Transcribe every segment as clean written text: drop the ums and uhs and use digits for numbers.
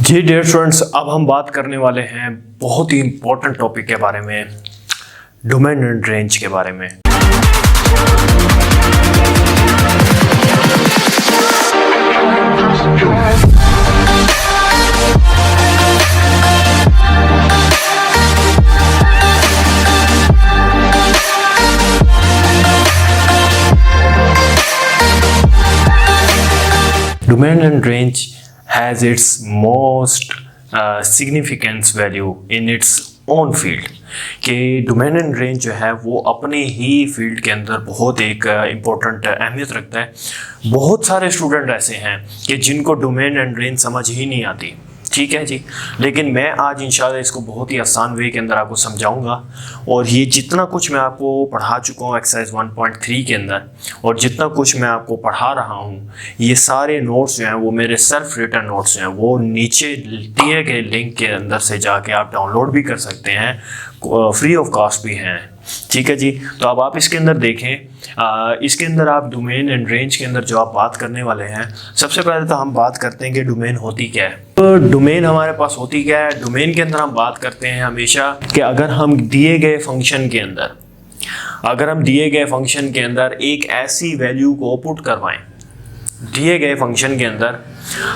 जी dear students, अब हम बात करने वाले हैं बहुत ही इम्पोर्टेंट टॉपिक के बारे में, डोमेन एंड रेंज के बारे में। Domain and range has its most significance value in its own field। कि डोमेन एंड रेंज जो है वो अपने ही फील्ड के अंदर बहुत एक इम्पोर्टेंट अहमियत रखता है। बहुत सारे स्टूडेंट ऐसे हैं कि जिनको डोमेन एंड रेंज समझ ही नहीं आती, ठीक है जी। लेकिन मैं आज इंशाल्लाह इसको बहुत ही आसान वे के अंदर आपको समझाऊंगा, और ये जितना कुछ मैं आपको पढ़ा चुका हूँ एक्सरसाइज 1.3 के अंदर, और जितना कुछ मैं आपको पढ़ा रहा हूँ, ये सारे नोट्स जो हैं वो मेरे सेल्फ रिटन नोट्स हैं। वो नीचे दिए गए लिंक के अंदर से जाके आप डाउनलोड भी कर सकते हैं, फ्री ऑफ कॉस्ट भी हैं, ठीक है जी। तो अब आप इसके अंदर देखें, इसके अंदर आप डोमेन एंड रेंज के अंदर जो आप बात करने वाले हैं, सबसे पहले तो हम बात करते हैं कि डोमेन होती क्या है। तो डोमेन हमारे पास होती क्या है। डोमेन के अंदर हम बात करते हैं हमेशा कि अगर हम दिए गए फंक्शन के अंदर एक ऐसी वैल्यू को पुट करवाएं, दिए गए फंक्शन के अंदर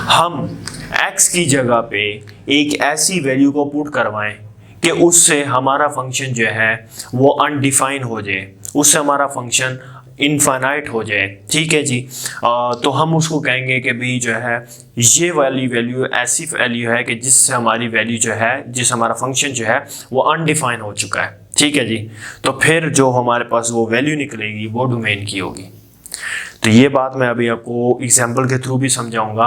हम x की जगह पे एक ऐसी वैल्यू को पुट करवाएं कि उससे हमारा फंक्शन जो है वो अनडिफाइन हो जाए, उससे हमारा फंक्शन इनफाइनाइट हो जाए, ठीक है जी। तो हम उसको कहेंगे कि भी जो है ये वाली वैल्यू ऐसी वैल्यू है कि जिससे हमारी वैल्यू जो है, जिस हमारा फंक्शन जो है वो अनडिफाइन हो चुका है, ठीक है जी। तो फिर जो हमारे पास वो वैल्यू निकलेगी वो डोमेन की होगी। तो ये बात मैं अभी आपको एग्जाम्पल के थ्रू भी समझाऊंगा,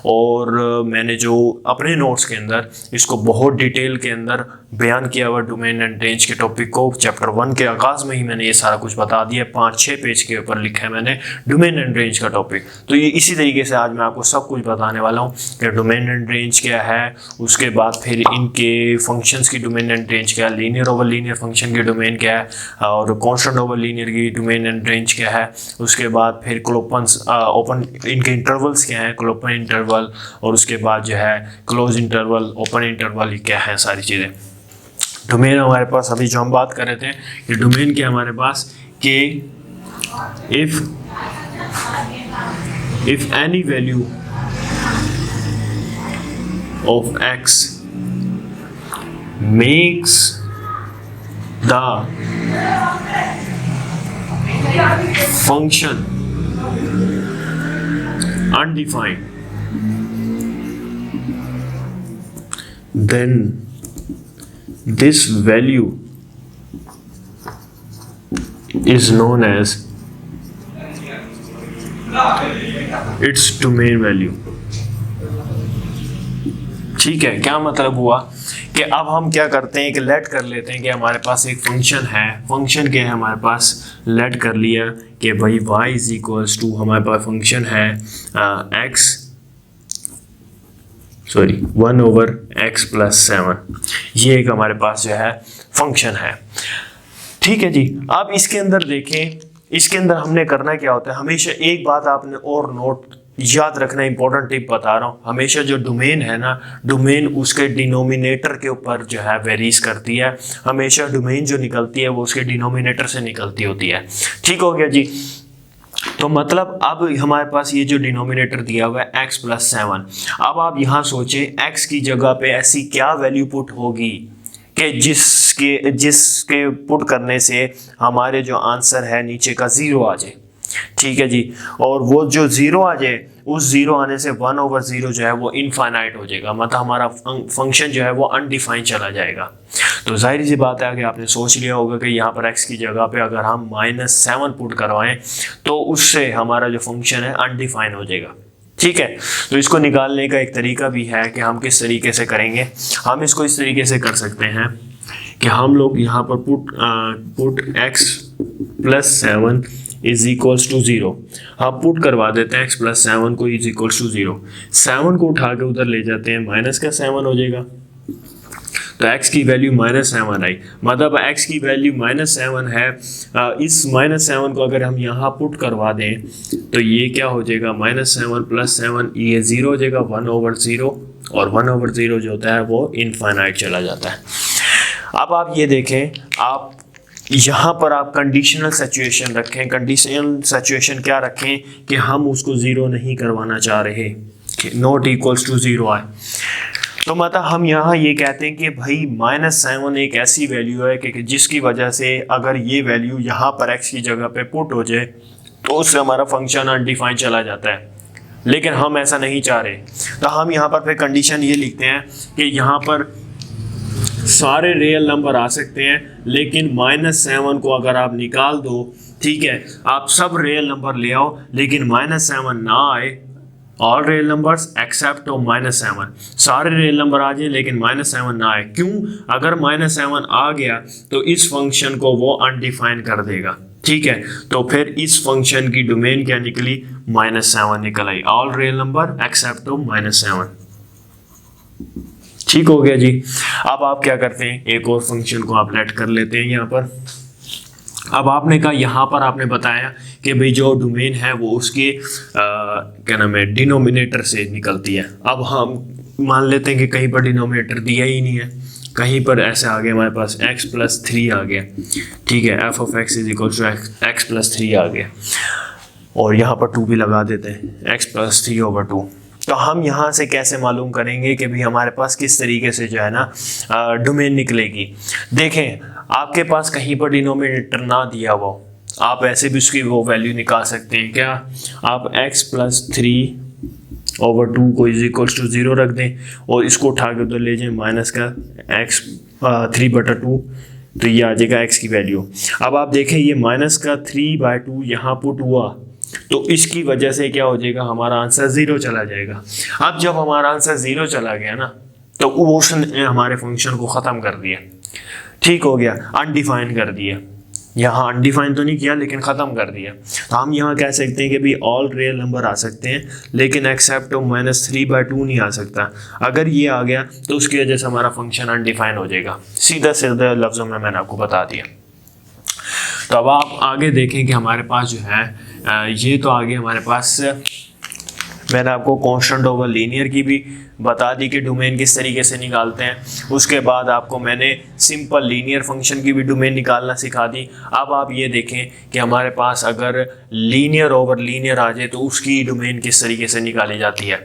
और मैंने जो अपने नोट्स के अंदर इसको बहुत डिटेल के अंदर बयान किया हुआ डोमेन एंड रेंज के टॉपिक को चैप्टर 1 के आगाज़ में ही मैंने ये सारा कुछ बता दिया। 5-6 पेज के ऊपर लिखा है मैंने डोमेन एंड रेंज का टॉपिक। तो ये इसी तरीके से आज मैं आपको सब कुछ बताने वाला हूँ कि डोमेन एंड रेंज क्या है, उसके बाद फिर इनके फंक्शंस की डोमेन एंड रेंज क्या है, लीनियर ओवर लीनियर फंक्शन की डोमेन क्या है, और कॉन्स्टेंट ओवर लीनियर की डोमेन एंड रेंज क्या है, उसके बाद फिर क्लोपन्स ओपन इनके इंटरवल्स क्या हैं, क्लोपन इंटरवल, और उसके बाद जो है क्लोज इंटरवल, ओपन इंटरवल, ये क्या है सारी चीज़ें। डोमेन हमारे पास अभी जो हम बात कर रहे थे कि डोमेन क्या हमारे पास कि if any value of x makes the function undefined, then this value is known as its domain value, ठीक है। क्या मतलब हुआ कि अब हम क्या करते हैं कि लेट कर लेते हैं कि हमारे पास एक फंक्शन है, फंक्शन क्या है हमारे पास, लेट कर लिया कि भाई y इज इक्वल्स टू, हमारे पास फंक्शन है x 1/x + 7, ये एक हमारे पास जो है फंक्शन है, ठीक है जी। अब इसके अंदर देखें, इसके अंदर हमने करना क्या होता है, हमेशा एक बात आपने और नोट याद रखना, इंपॉर्टेंट टिप बता रहा हूँ, हमेशा जो डोमेन है ना, डोमेन उसके डिनोमिनेटर के ऊपर जो है वेरीज करती है। हमेशा डोमेन जो निकलती है वो उसके डिनोमिनेटर से निकलती होती है, ठीक हो गया जी। तो मतलब अब हमारे पास ये जो डिनोमिनेटर दिया हुआ है x + 7, अब आप यहाँ सोचें x की जगह पे ऐसी क्या वैल्यू पुट होगी कि जिसके पुट करने से हमारे जो आंसर है नीचे का 0 आ जाए, ठीक है जी। और वो जो 0 आ जाए, उस 0 आने से 1/0 जो है वो इनफाइनाइट हो जाएगा, मतलब हमारा फंक्शन जो है वो अनडिफाइंड चला जाएगा। तो जाहिर सी बात है कि आपने सोच लिया होगा कि यहाँ पर x की जगह पे अगर हम -7 पुट करवाएं तो उससे हमारा जो फंक्शन है अनडिफाइंड हो जाएगा, ठीक है। तो इसको निकालने का एक तरीका भी है कि हम किस तरीके से करेंगे। हम इसको इस तरीके से कर सकते हैं कि हम लोग यहाँ पर put x + 7 is equals to 0, हम पुट करवा देते हैं x + 7 को इज इक्वल्स टू 0। 7 को उठा के उधर ले जाते हैं, -7 हो जाएगा, तो x की वैल्यू -7 आई, मतलब x की वैल्यू -7 है। इस -7 को अगर हम यहाँ पुट करवा दें तो ये क्या हो जाएगा, -7 + 7, ये 0 हो जाएगा, 1/0, और 1/0 जो होता है वो इनफाइनाइट चला जाता है। अब आप ये देखें, आप यहाँ पर आप कंडीशनल सिचुएशन रखें। कंडीशनल सिचुएशन क्या रखें कि हम उसको 0 नहीं करवाना चाह रहे, नॉट इक्वल्स टू 0 आए। तो मतलब हम यहाँ ये कहते हैं कि भाई -7 एक ऐसी वैल्यू है कि जिसकी वजह से अगर ये वैल्यू यहाँ पर x की जगह पे पुट हो जाए तो उससे हमारा फंक्शन अनडिफाइन चला जाता है, लेकिन हम ऐसा नहीं चाह रहे। तो हम यहाँ पर फिर कंडीशन ये लिखते हैं कि यहाँ पर सारे रियल नंबर आ सकते हैं, लेकिन -7 को अगर आप निकाल दो, ठीक है, आप सब रियल नंबर ले आओ लेकिन -7 ना आए, all real numbers accept of -7, सारे रियल नंबर आ जाए लेकिन -7 ना आए। क्यों? अगर -7 आ गया तो इस फंक्शन को वो अनडिफाइन कर देगा, ठीक है। तो फिर इस फंक्शन की डोमेन क्या निकली, -7 निकल आई, all real number except of -7। ठीक हो गया जी। अब आप क्या करते हैं, एक और फंक्शन को आप लेट कर लेते हैं यहाँ पर। अब आपने कहा, यहाँ पर आपने बताया कि भाई जो डोमेन है वो उसके क्या नाम है, डिनोमिनेटर से निकलती है। अब हम मान लेते हैं कि कहीं पर डिनोमिनेटर दिया ही नहीं है, कहीं पर ऐसे आ गया हमारे पास x+3 आ गया, ठीक है, f(x) = x+3 आ गया, और यहाँ पर 2 भी लगा देते हैं, x+3/2। तो हम यहाँ से कैसे मालूम करेंगे कि भाई हमारे पास किस तरीके से जो है ना डोमेन निकलेगी। देखें, आपके पास कहीं पर डिनोमिनेटर ना दिया हुआ, आप ऐसे भी उसकी वो वैल्यू निकाल सकते हैं। क्या? आप x+3/2 को = 0 रख दें और इसको उठा के उधर ले जाएं -3/2, तो ये आ जाएगा x की वैल्यू। अब आप देखें, ये -3/2 यहाँ पुट हुआ तो इसकी वजह से क्या हो जाएगा, हमारा आंसर 0 चला जाएगा। अब जब हमारा आंसर 0 चला गया ना, तो उसने हमारे फंक्शन को ख़त्म कर दिया, ठीक हो गया, अनडिफाइन कर दिया। यहाँ अनडिफाइन तो नहीं किया लेकिन ख़त्म कर दिया। तो हम यहाँ कह सकते हैं कि भी ऑल रियल नंबर आ सकते हैं लेकिन एक्सेप्ट -3/2 नहीं आ सकता। अगर ये आ गया तो उसकी वजह से हमारा फंक्शन अनडिफाइन हो जाएगा। सीधा सीधा लफ्ज़ों में मैंने आपको बता दिया। तो अब आप आगे देखें कि हमारे पास जो है ये तो आगे हमारे पास मैंने आपको कांस्टेंट ओवर लीनियर की भी बता दी कि डोमेन किस तरीके से निकालते हैं। उसके बाद आपको मैंने सिंपल लीनियर फंक्शन की भी डोमेन निकालना सिखा दी। अब आप ये देखें कि हमारे पास अगर लीनियर ओवर लीनियर आ जाए तो उसकी डोमेन किस तरीके से निकाली जाती है।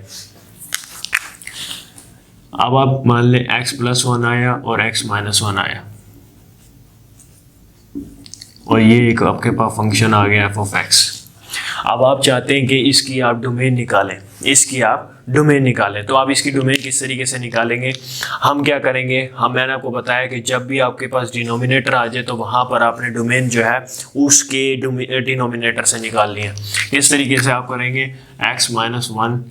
अब आप मान लें x+1 आया और x-1 आया, और ये एक आपके पास फंक्शन आ गया f(x). अब आप चाहते हैं कि इसकी आप डोमेन निकालें, इसकी आप डोमेन निकालें। तो आप इसकी डोमेन किस तरीके से निकालेंगे, हम क्या करेंगे, मैंने आपको बताया कि जब भी आपके पास डिनोमिनेटर आ जाए तो वहाँ पर आपने डोमेन जो है उसके डिनोमिनेटर से निकालनी है। इस तरीके से आप करेंगे x-1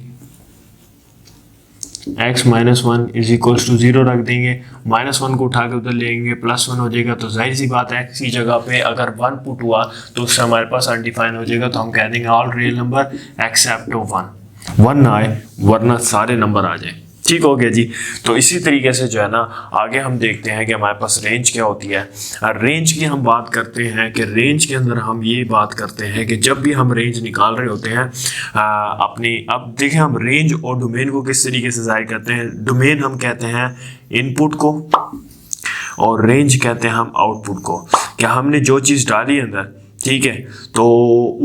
= 0 रख देंगे, -1 को उठा के उधर लेंगे, +1 हो जाएगा। तो जाहिर सी बात है किसी जगह पे अगर 1 पुट हुआ तो उससे हमारे पास अनडिफाइन हो जाएगा। तो हम कह देंगे ऑल रियल नंबर एक्सेप्ट 1 ना आए वरना सारे नंबर आ जाए। ठीक हो गया जी। तो इसी तरीके से जो है ना आगे हम देखते हैं कि हमारे पास रेंज क्या होती है। रेंज की हम बात करते हैं कि रेंज के अंदर हम ये बात करते हैं कि जब भी हम रेंज निकाल रहे होते हैं अपनी, अब देखें हम रेंज और डोमेन को किस तरीके से जाहिर करते हैं। डोमेन हम कहते हैं इनपुट को और रेंज कहते हैं हम आउटपुट को। क्या हमने जो चीज़ डाली अंदर, ठीक है, तो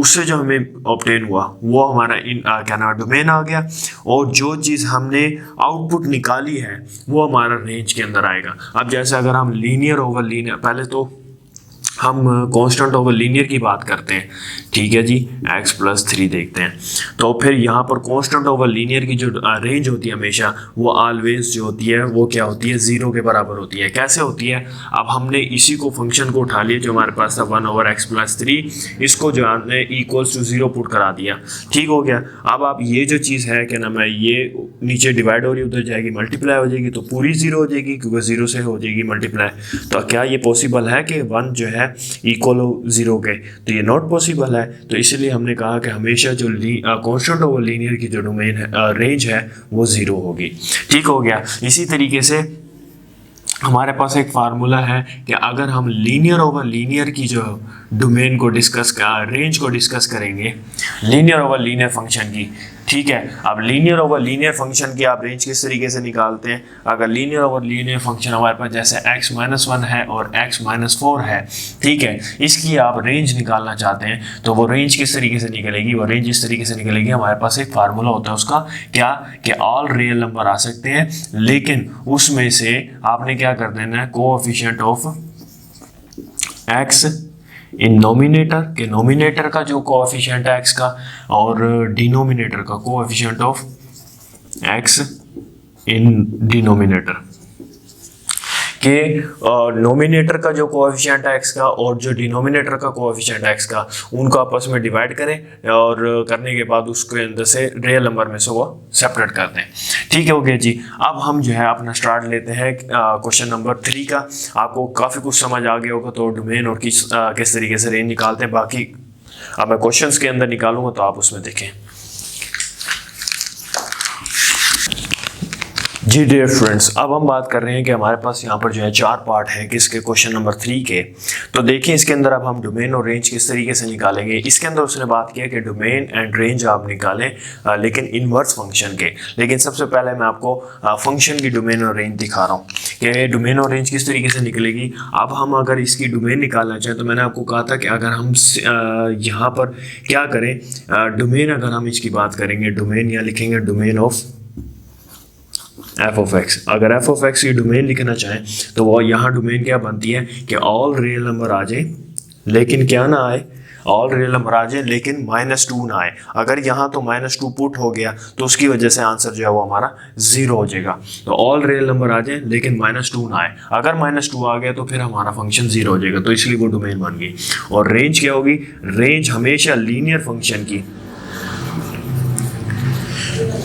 उससे जो हमें ऑब्टेन हुआ वो हमारा क्या नाम डोमेन आ गया, और जो चीज़ हमने आउटपुट निकाली है वो हमारा रेंज के अंदर आएगा। अब जैसे अगर हम लीनियर ओवर लीनियर, पहले तो हम कांस्टेंट ओवर लीनियर की बात करते हैं, ठीक है जी, x+3 देखते हैं। तो फिर यहाँ पर कांस्टेंट ओवर लीनियर की जो रेंज होती है हमेशा वो ऑलवेज जो होती है वो क्या होती है, 0 के बराबर होती है। कैसे होती है, अब हमने इसी को फंक्शन को उठा लिया जो हमारे पास था 1/x+3, इसको जो हमने =0 पुट करा दिया, ठीक हो गया। अब आप ये जो चीज़ है क्या नाम है, ये नीचे डिवाइड हो रही उधर जाएगी मल्टीप्लाई हो जाएगी तो पूरी 0 हो जाएगी क्योंकि 0 से हो जाएगी मल्टीप्लाई। तो क्या ये पॉसिबल है कि 1 जो है इक्वल 0 के, तो ये नॉट पॉसिबल है। तो इसलिए हमने कहा कि हमेशा जो कांस्टेंट ओवर लीनियर की जो डोमेन है रेंज है वो 0 होगी। ठीक हो गया। इसी तरीके से हमारे पास एक फार्मूला है कि अगर हम लीनियर ओवर लीनियर की जो डोमेन को रेंज को डिस्कस करेंगे लीनियर ओवर लीनियर फंक्शन की, ठीक है। अब लीनियर ओवर लीनियर फंक्शन की आप रेंज किस तरीके से निकालते हैं? अगर लीनियर ओवर लीनियर फंक्शन हमारे पास जैसे x-1 है और x-4 है, ठीक है, इसकी आप रेंज निकालना चाहते हैं तो वो रेंज किस तरीके से निकलेगी? वो रेंज इस तरीके से निकलेगी, हमारे पास एक फार्मूला होता है उसका, क्या कि ऑल रियल नंबर आ सकते हैं, लेकिन उसमें से आपने क्या कर देना है, coefficient of x in nominator के नोमिनेटर का जो कोएफिशिएंट है x का, और डिनोमिनेटर का coefficient of x in denominator के नोमिनेटर का जो कोएफिशिएंट है x का और जो डिनोमिनेटर का कोएफिशिएंट है x का, उनको आपस में डिवाइड करें और करने के बाद उसके अंदर से रियल नंबर में से वो सेपरेट कर दें। ठीक है, हो गया जी। अब हम जो है अपना स्टार्ट लेते हैं क्वेश्चन नंबर 3 का। आपको काफ़ी कुछ समझ आ गया होगा तो डोमेन और किस तरीके से रेंज निकालते हैं, बाकी अब मैं क्वेश्चंस के अंदर निकालूंगा तो आप उसमें देखें। जी डियर फ्रेंड्स, अब हम बात कर रहे हैं कि हमारे पास यहाँ पर जो है 4 पार्ट है किसके, क्वेश्चन नंबर 3 के। तो देखिए इसके अंदर अब हम डोमेन और रेंज किस तरीके से निकालेंगे। इसके अंदर उसने बात किया कि डोमेन एंड रेंज आप निकालें लेकिन इनवर्स फंक्शन के। लेकिन सबसे पहले मैं आपको फंक्शन की डोमेन और रेंज दिखा रहा हूँ कि डोमेन और रेंज किस तरीके से निकलेगी। अब हम अगर इसकी डोमेन निकालना चाहें तो मैंने आपको कहा था कि अगर हम यहाँ पर क्या करें, डोमेन अगर हम इसकी बात करेंगे, डोमेन यहाँ लिखेंगे domain of f of x. अगर एफ ऑफ एक्स की डोमेन लिखना चाहें तो वो यहाँ डोमेन क्या बनती है कि ऑल रियल नंबर आ जाए लेकिन क्या ना आए, ऑल रियल नंबर आ जाए लेकिन -2 ना आए। अगर यहाँ तो -2 पुट हो गया तो उसकी वजह से आंसर जो है वो हमारा 0 हो जाएगा। तो ऑल रियल नंबर आ जाए लेकिन -2 ना आए, अगर -2 आ गया तो फिर हमारा फंक्शन 0 हो जाएगा, तो इसलिए वो डोमेन बन गई। और रेंज क्या होगी, रेंज हमेशा लीनियर फंक्शन की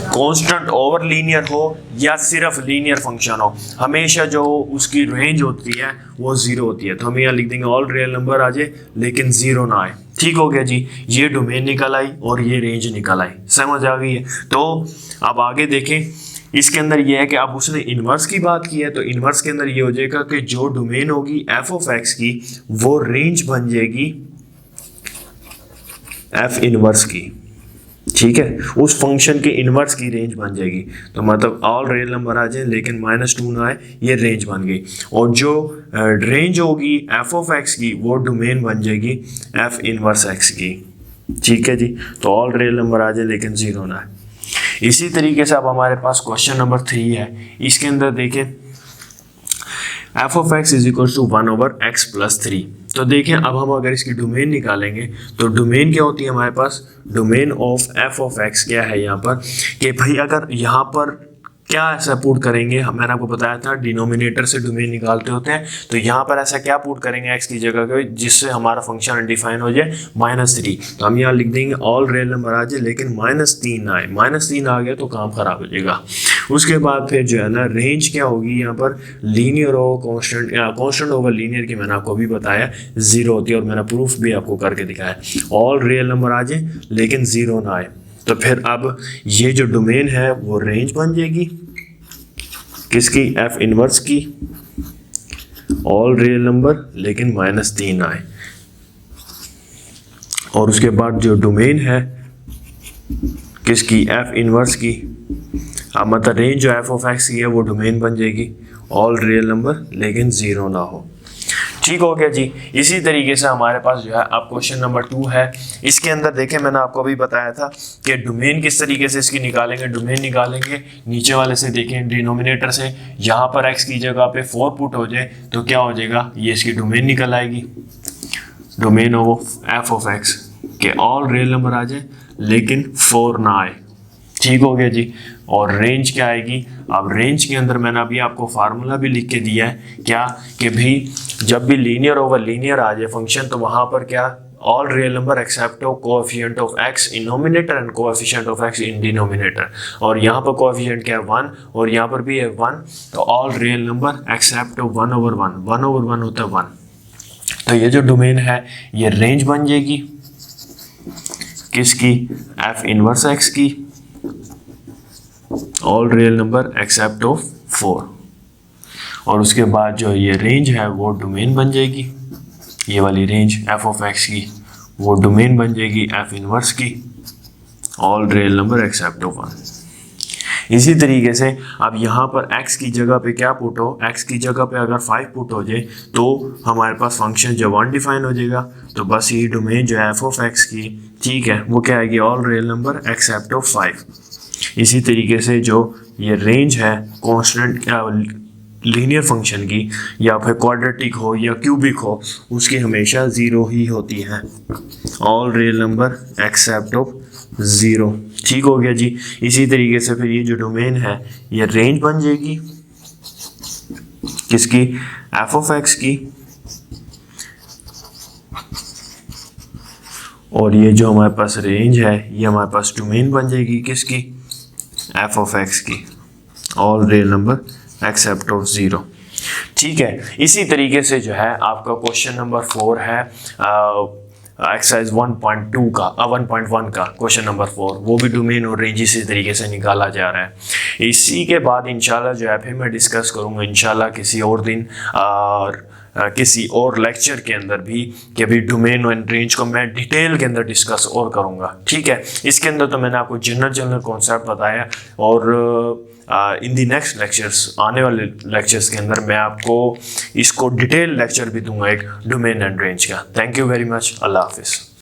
कांस्टेंट ओवर लीनियर हो या सिर्फ लीनियर फंक्शन हो, हमेशा जो उसकी रेंज होती है वो 0 होती है। तो हम यहाँ लिख देंगे ऑल रियल नंबर आ जाए लेकिन 0 ना आए। ठीक हो गया जी, ये डोमेन निकल आई और ये रेंज निकल आई, समझ आ गई है। तो अब आगे देखें, इसके अंदर ये है कि अब उसने इनवर्स की बात की है तो इनवर्स के अंदर ये हो जाएगा कि जो डोमेन होगी एफ ऑफ एक्स की वो रेंज बन जाएगी एफ इनवर्स की। ठीक है, उस फंक्शन के इनवर्स की रेंज बन जाएगी। तो मतलब ऑल रियल नंबर आ जाए लेकिन -2 ना आए, ये रेंज बन गई। और जो रेंज होगी एफ ऑफ एक्स की वो डोमेन बन जाएगी एफ इनवर्स एक्स की। ठीक है जी, तो ऑल रियल नंबर आ जाए लेकिन 0 ना आए। इसी तरीके से अब हमारे पास क्वेश्चन नंबर 3 है। इसके अंदर देखें f of x is equal to 1/x+3। तो देखें अब हम अगर इसकी डोमेन निकालेंगे तो डोमेन क्या होती है हमारे पास, domain of f of x क्या है यहाँ पर कि भाई अगर यहाँ पर क्या ऐसा पुट करेंगे, मैंने आपको बताया था डिनोमिनेटर से डोमेन निकालते होते हैं, तो यहाँ पर ऐसा क्या पुट करेंगे एक्स की जगह पे जिससे हमारा फंक्शन अनडिफाइन हो जाए -3। तो हम यहाँ लिख देंगे ऑल रियल नंबर आ जाए लेकिन -3 ना आए, -3 आ गया तो काम खराब हो जाएगा। उसके बाद फिर जो है ना रेंज क्या होगी यहाँ पर, लीनियर हो कांस्टेंट ओवर लीनियर की मैंने आपको अभी बताया 0 होती है और मैंने प्रूफ भी आपको करके दिखाया। ऑल रियल नंबर आ जाए लेकिन 0 ना आए, तो फिर अब ये जो डोमेन है वो रेंज बन जाएगी किसकी, एफ इनवर्स की, ऑल रियल नंबर लेकिन -3 आए। और उसके बाद जो डोमेन है किसकी, एफ इनवर्स की, अब मतलब रेंज जो एफ ऑफ एक्स की है वो डोमेन बन जाएगी ऑल रियल नंबर लेकिन 0 ना हो। ठीक हो गया जी। इसी तरीके से हमारे पास जो है अब क्वेश्चन नंबर 2 है। इसके अंदर देखें मैंने आपको अभी बताया था कि डोमेन किस तरीके से इसकी निकालेंगे। डोमेन निकालेंगे नीचे वाले से, देखें डिनोमिनेटर से, यहाँ पर x की जगह पे 4 पुट हो जाए तो क्या हो जाएगा, ये इसकी डोमेन निकल आएगी, domain of f of x के ऑल रियल नंबर आ जाए लेकिन 4 ना आए। ठीक हो गया जी। और रेंज क्या आएगी, अब रेंज के अंदर मैंने अभी आपको फार्मूला भी लिख के दिया है क्या कि भी जब भी लीनियर ओवर लीनियर आ जाए फंक्शन तो वहाँ पर क्या, all real number except of coefficient of x in nominator and coefficient of x in denominator. और यहाँ पर कोएफिशिएंट क्या है 1 और यहाँ पर भी है 1, तो all real number except of 1/1, 1/1 होता है 1। तो ये जो डोमेन है ये रेंज बन जाएगी किसकी, एफ इनवर्स x की, all real number except of 4। और उसके बाद जो ये रेंज है वो डोमेन बन जाएगी, ये वाली रेंज एफ ऑफ एक्स की वो डोमेन बन जाएगी एफ इनवर्स की, all real number except of 1। इसी तरीके से अब यहाँ पर x की जगह पे क्या पुट हो, x की जगह पे अगर 5 पुट हो जाए तो हमारे पास फंक्शन जब अनडिफाइन हो जाएगा, तो बस ये डोमेन जो है एफ ऑफ एक्स की, ठीक है, वो क्या आएगी, all real number except of 5। इसी तरीके से जो ये रेंज है कांस्टेंट लीनियर फंक्शन की, या फिर क्वाड्रेटिक हो या क्यूबिक हो, उसकी हमेशा 0 ही होती है, all real number except of 0। ठीक हो गया जी। इसी तरीके से फिर ये जो डोमेन है ये रेंज बन जाएगी किसकी, एफ ऑफ एक्स की, और ये जो हमारे पास रेंज है ये हमारे पास डोमेन बन जाएगी किसकी, एफ ऑफ एक्स की, all real number except of 0। ठीक है। इसी तरीके से जो है आपका क्वेश्चन नंबर 4 है एक्सरसाइज 1.2 का 1.1 का क्वेश्चन नंबर 4, वो भी डोमेन और रेंज इसी तरीके से निकाला जा रहा है। इसी के बाद इंशाल्लाह जो है फिर मैं डिस्कस करूँगा इंशाल्लाह किसी और दिन किसी और लेक्चर के अंदर भी, कि अभी डोमेन एंड रेंज को मैं डिटेल के अंदर डिस्कस और करूँगा। ठीक है। इसके अंदर तो मैंने आपको जनरल कॉन्सेप्ट बताया, और इन दी नेक्स्ट लेक्चर्स, आने वाले लेक्चर्स के अंदर मैं आपको इसको डिटेल लेक्चर भी दूंगा एक डोमेन एंड रेंज का। Thank you very much. अल्लाह हाफिज़।